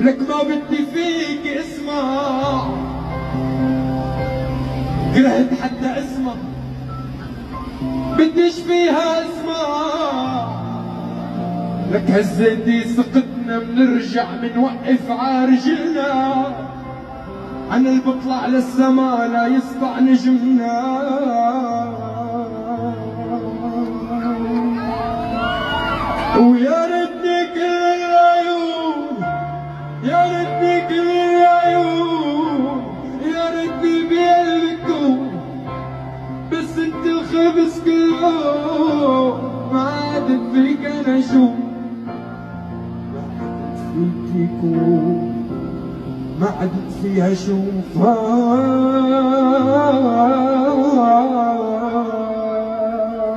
لك ما بدي فيك اسمع، كرهت حتى اسمع، بديش فيها اسمع. لك هزيتي سقطنا منرجع منوقف عارجلنا، عن اللي بطلع للسما لا يسطع نجمنا. ويا ريتني كل العيون، يا ريتني كل العيون، يا ريتني بقلبكم، بس انت الخبز كله ما عاد فيك انا شوف، ما عاد فيكم، ما عاد فيها شوف.